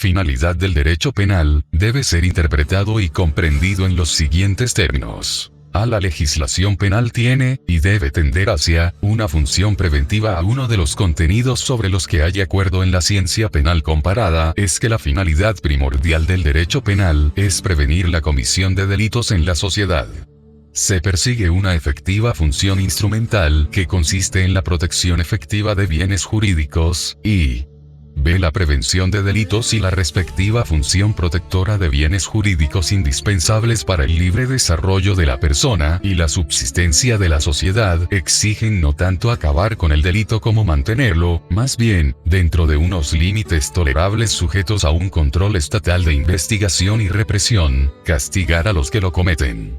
finalidad del derecho penal, debe ser interpretado y comprendido en los siguientes términos. A la legislación penal tiene, y debe tender hacia, una función preventiva. A uno de los contenidos sobre los que hay acuerdo en la ciencia penal comparada es que la finalidad primordial del derecho penal es prevenir la comisión de delitos en la sociedad. Se persigue una efectiva función instrumental que consiste en la protección efectiva de bienes jurídicos, y b. La prevención de delitos y la respectiva función protectora de bienes jurídicos indispensables para el libre desarrollo de la persona y la subsistencia de la sociedad exigen no tanto acabar con el delito como mantenerlo, más bien, dentro de unos límites tolerables sujetos a un control estatal de investigación y represión, castigar a los que lo cometen.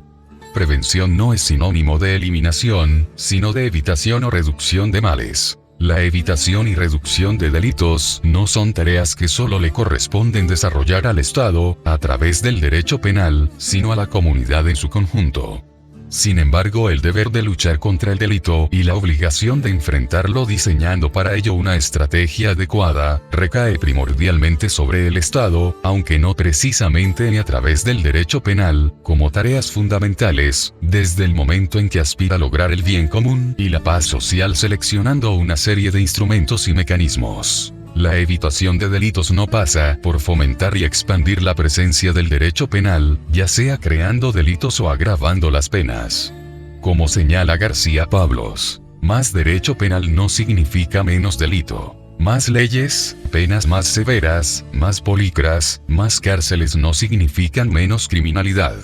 Prevención no es sinónimo de eliminación, sino de evitación o reducción de males. La evitación y reducción de delitos no son tareas que solo le corresponden desarrollar al Estado, a través del derecho penal, sino a la comunidad en su conjunto. Sin embargo, el deber de luchar contra el delito y la obligación de enfrentarlo diseñando para ello una estrategia adecuada, recae primordialmente sobre el Estado, aunque no precisamente ni a través del derecho penal, como tareas fundamentales, desde el momento en que aspira a lograr el bien común y la paz social seleccionando una serie de instrumentos y mecanismos. La evitación de delitos no pasa por fomentar y expandir la presencia del derecho penal, ya sea creando delitos o agravando las penas. Como señala García Pablos, más derecho penal no significa menos delito. Más leyes, penas más severas, más pulcras, más cárceles no significan menos criminalidad.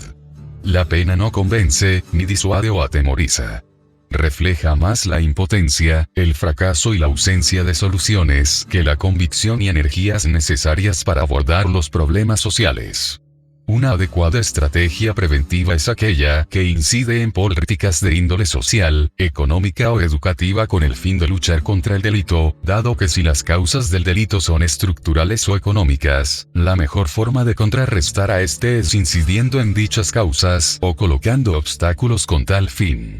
La pena no convence, ni disuade o atemoriza. Refleja más la impotencia, el fracaso y la ausencia de soluciones que la convicción y energías necesarias para abordar los problemas sociales. Una adecuada estrategia preventiva es aquella que incide en políticas de índole social, económica o educativa con el fin de luchar contra el delito, dado que si las causas del delito son estructurales o económicas, la mejor forma de contrarrestar a este es incidiendo en dichas causas o colocando obstáculos con tal fin.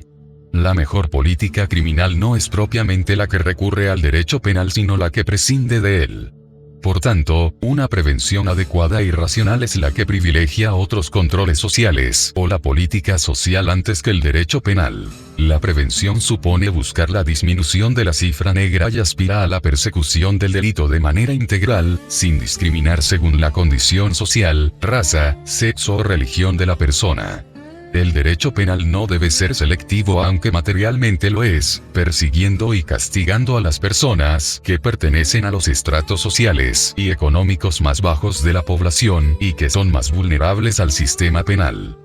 La mejor política criminal no es propiamente la que recurre al derecho penal sino la que prescinde de él. Por tanto, una prevención adecuada y racional es la que privilegia otros controles sociales o la política social antes que el derecho penal. La prevención supone buscar la disminución de la cifra negra y aspira a la persecución del delito de manera integral, sin discriminar según la condición social, raza, sexo o religión de la persona. El derecho penal no debe ser selectivo aunque materialmente lo es, persiguiendo y castigando a las personas que pertenecen a los estratos sociales y económicos más bajos de la población y que son más vulnerables al sistema penal.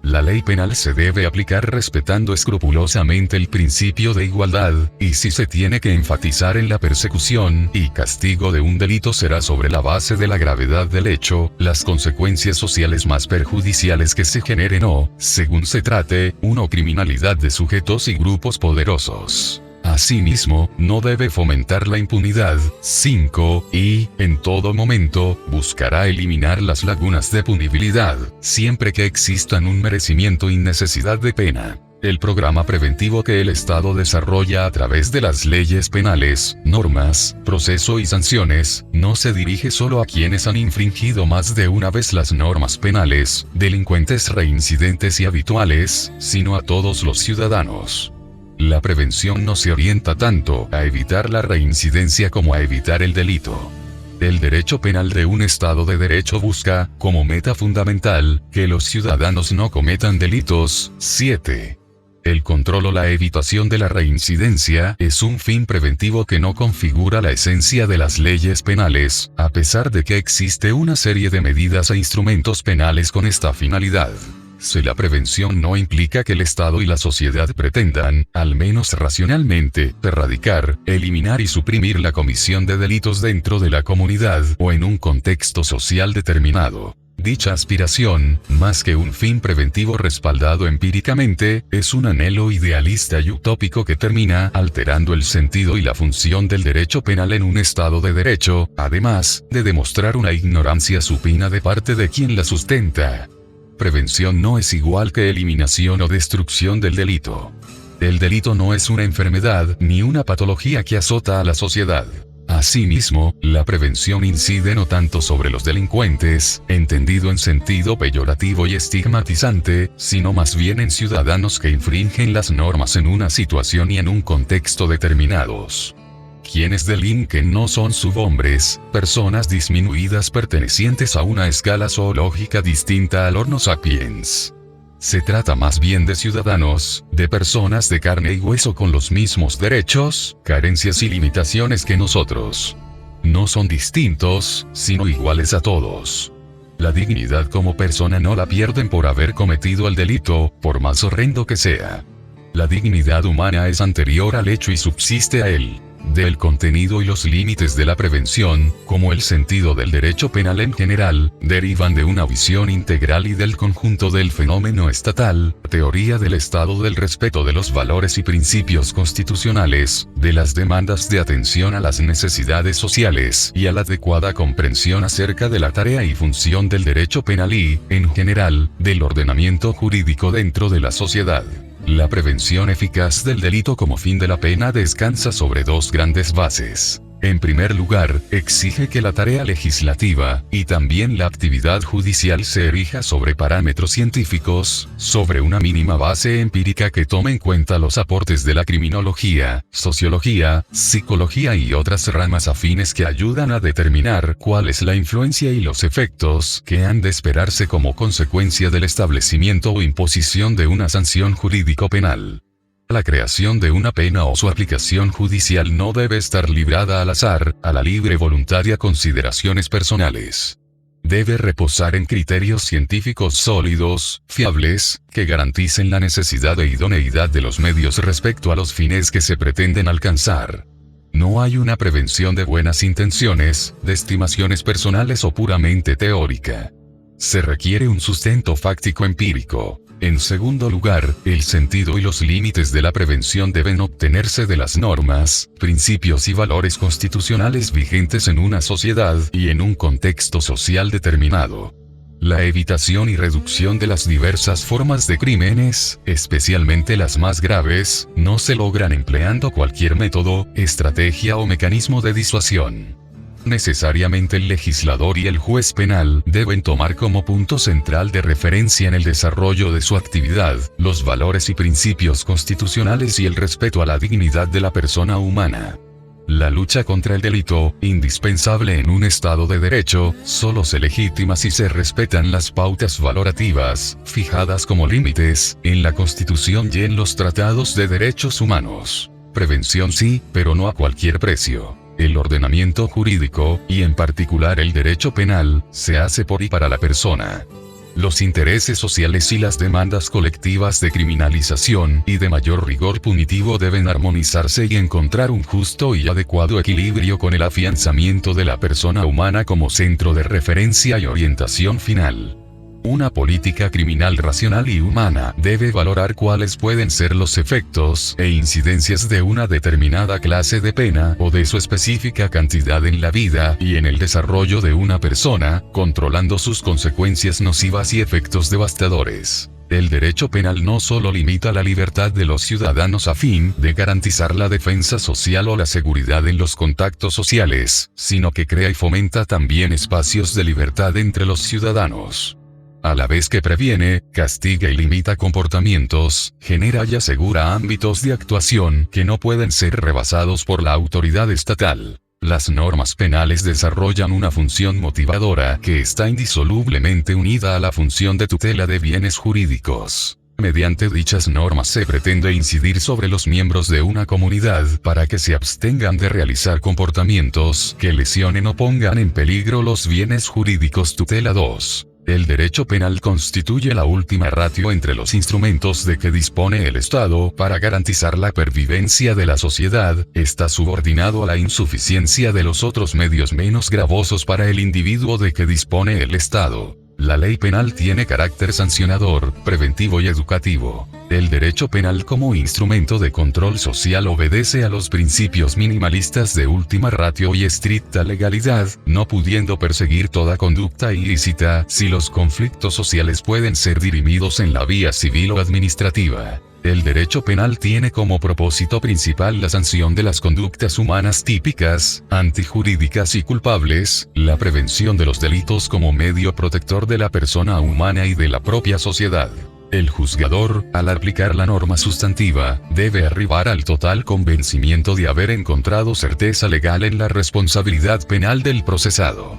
La ley penal se debe aplicar respetando escrupulosamente el principio de igualdad, y si se tiene que enfatizar en la persecución y castigo de un delito será sobre la base de la gravedad del hecho, las consecuencias sociales más perjudiciales que se generen o, según se trate, una criminalidad de sujetos y grupos poderosos. Asimismo, no debe fomentar la impunidad. 5. Y, en todo momento, buscará eliminar las lagunas de punibilidad, siempre que existan un merecimiento y necesidad de pena. El programa preventivo que el Estado desarrolla a través de las leyes penales, normas, proceso y sanciones, no se dirige solo a quienes han infringido más de una vez las normas penales, delincuentes reincidentes y habituales, sino a todos los ciudadanos. La prevención no se orienta tanto a evitar la reincidencia como a evitar el delito. El derecho penal de un Estado de Derecho busca, como meta fundamental, que los ciudadanos no cometan delitos. 7. El control o la evitación de la reincidencia es un fin preventivo que no configura la esencia de las leyes penales, a pesar de que existe una serie de medidas e instrumentos penales con esta finalidad. Si la prevención no implica que el Estado y la sociedad pretendan, al menos racionalmente, erradicar, eliminar y suprimir la comisión de delitos dentro de la comunidad o en un contexto social determinado. Dicha aspiración, más que un fin preventivo respaldado empíricamente, es un anhelo idealista y utópico que termina alterando el sentido y la función del derecho penal en un Estado de derecho, además de demostrar una ignorancia supina de parte de quien la sustenta. Prevención no es igual que eliminación o destrucción del delito. El delito no es una enfermedad ni una patología que azota a la sociedad. Asimismo, la prevención incide no tanto sobre los delincuentes, entendido en sentido peyorativo y estigmatizante, sino más bien en ciudadanos que infringen las normas en una situación y en un contexto determinados. Quienes delinquen no son subhombres, personas disminuidas pertenecientes a una escala zoológica distinta al Homo sapiens. Se trata más bien de ciudadanos, de personas de carne y hueso con los mismos derechos, carencias y limitaciones que nosotros. No son distintos, sino iguales a todos. La dignidad como persona no la pierden por haber cometido el delito, por más horrendo que sea. La dignidad humana es anterior al hecho y subsiste a él. Del contenido y los límites de la prevención, como el sentido del derecho penal en general, derivan de una visión integral y del conjunto del fenómeno estatal, teoría del Estado del respeto de los valores y principios constitucionales, de las demandas de atención a las necesidades sociales y a la adecuada comprensión acerca de la tarea y función del derecho penal y, en general, del ordenamiento jurídico dentro de la sociedad. La prevención eficaz del delito como fin de la pena descansa sobre dos grandes bases. En primer lugar, exige que la tarea legislativa, y también la actividad judicial se erija sobre parámetros científicos, sobre una mínima base empírica que tome en cuenta los aportes de la criminología, sociología, psicología y otras ramas afines que ayudan a determinar cuál es la influencia y los efectos que han de esperarse como consecuencia del establecimiento o imposición de una sanción jurídico-penal. La creación de una pena o su aplicación judicial no debe estar librada al azar, a la libre voluntaria consideraciones personales. Debe reposar en criterios científicos sólidos, fiables, que garanticen la necesidad e idoneidad de los medios respecto a los fines que se pretenden alcanzar. No hay una prevención de buenas intenciones, de estimaciones personales o puramente teórica. Se requiere un sustento fáctico empírico. En segundo lugar, el sentido y los límites de la prevención deben obtenerse de las normas, principios y valores constitucionales vigentes en una sociedad y en un contexto social determinado. La evitación y reducción de las diversas formas de crímenes, especialmente las más graves, no se logran empleando cualquier método, estrategia o mecanismo de disuasión. Necesariamente el legislador y el juez penal deben tomar como punto central de referencia en el desarrollo de su actividad, los valores y principios constitucionales y el respeto a la dignidad de la persona humana. La lucha contra el delito, indispensable en un Estado de derecho, solo se legitima si se respetan las pautas valorativas, fijadas como límites, en la Constitución y en los tratados de derechos humanos. Prevención sí, pero no a cualquier precio. El ordenamiento jurídico, y en particular el derecho penal, se hace por y para la persona. Los intereses sociales y las demandas colectivas de criminalización y de mayor rigor punitivo deben armonizarse y encontrar un justo y adecuado equilibrio con el afianzamiento de la persona humana como centro de referencia y orientación final. Una política criminal racional y humana debe valorar cuáles pueden ser los efectos e incidencias de una determinada clase de pena o de su específica cantidad en la vida y en el desarrollo de una persona, controlando sus consecuencias nocivas y efectos devastadores. El derecho penal no solo limita la libertad de los ciudadanos a fin de garantizar la defensa social o la seguridad en los contactos sociales, sino que crea y fomenta también espacios de libertad entre los ciudadanos. A la vez que previene, castiga y limita comportamientos, genera y asegura ámbitos de actuación que no pueden ser rebasados por la autoridad estatal. Las normas penales desarrollan una función motivadora que está indisolublemente unida a la función de tutela de bienes jurídicos. Mediante dichas normas se pretende incidir sobre los miembros de una comunidad para que se abstengan de realizar comportamientos que lesionen o pongan en peligro los bienes jurídicos tutelados. El derecho penal constituye la última ratio entre los instrumentos de que dispone el Estado para garantizar la pervivencia de la sociedad, está subordinado a la insuficiencia de los otros medios menos gravosos para el individuo de que dispone el Estado. La ley penal tiene carácter sancionador, preventivo y educativo. El derecho penal como instrumento de control social obedece a los principios minimalistas de última ratio y estricta legalidad, no pudiendo perseguir toda conducta ilícita si los conflictos sociales pueden ser dirimidos en la vía civil o administrativa. El derecho penal tiene como propósito principal la sanción de las conductas humanas típicas, antijurídicas y culpables, la prevención de los delitos como medio protector de la persona humana y de la propia sociedad. El juzgador, al aplicar la norma sustantiva, debe arribar al total convencimiento de haber encontrado certeza legal en la responsabilidad penal del procesado.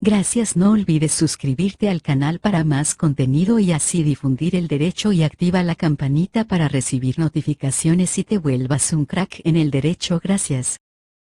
Gracias, no olvides suscribirte al canal para más contenido y así difundir el derecho y activa la campanita para recibir notificaciones y te vuelvas un crack en el derecho. Gracias.